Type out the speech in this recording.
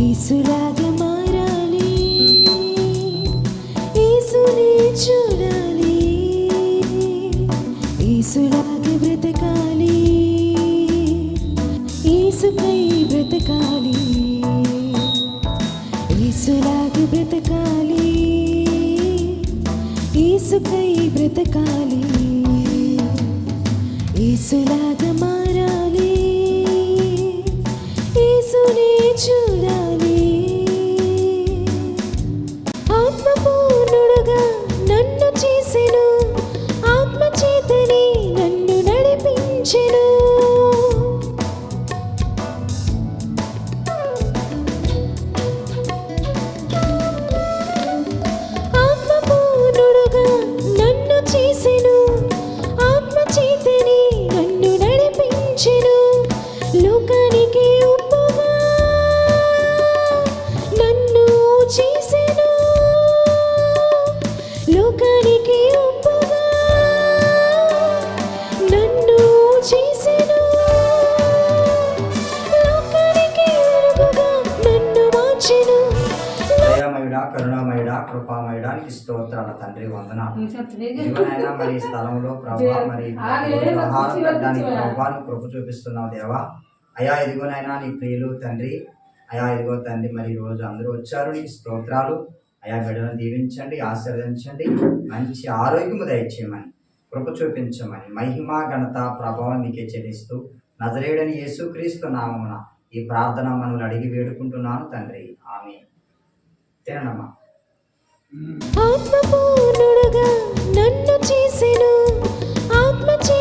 యేసులాగా మారాలి, యేసుని చూడాలి, యేసులాగా బ్రతకాలి, యేసుపై బ్రతకాలి, యేసులాగా బ్రతకాలి, యేసుపై బ్రతకాలి, యేసులాగా మారాలి, యేసుని చూడాలి. ఆత్మపూర్ణుడుగా నన్ను చేసెను, ఆత్మచేతని నన్ను నడిపించెను. ఆత్మపూర్ణుడుగా నన్ను చేసెను, ఆత్మచేతని నన్ను నడిపించెను. లోకానికి ఉప్పుగా నన్ను చేసెను, లోకానికి ఉప్పుగా నన్ను చేసెను, లోకానికి వెలుగుగా నన్ను మార్చెను. దయామయుడా, కరుణామయుడా, కృపామయుడా, నీకు స్తోత్రాల తండ్రి, వందనాలు. ఇదిగోనైనా మరి ఈ స్థలంలో ప్రభా మరి ఆహారం పెట్టడానికి ప్రభాను కృప చూపిస్తున్నావు దేవా. అయా ఇదిగోనైనా నీ ప్రియులు తండ్రి, అయా ఇదిగో తండ్రి మరి ఈ రోజు అందరూ వచ్చారు, నీకు స్తోత్రాలు. అయా బిడ్డలను దీవించండి, ఆశీర్వదించండి, మంచి ఆరోగ్యము దయచేయమని, కృప చూపించమని, మహిమ ఘనత ప్రభావం నీకే చెల్లిస్తూ నజరేయుడని యేసుక్రీస్తు నామమున ఈ ప్రార్థన మనల్ని అడిగి వేడుకుంటున్నాను తండ్రి, ఆమేన్. తినమ్మా. ఆత్మపూర్ణుడుగా నన్ను చేసెను, ఆత్మచే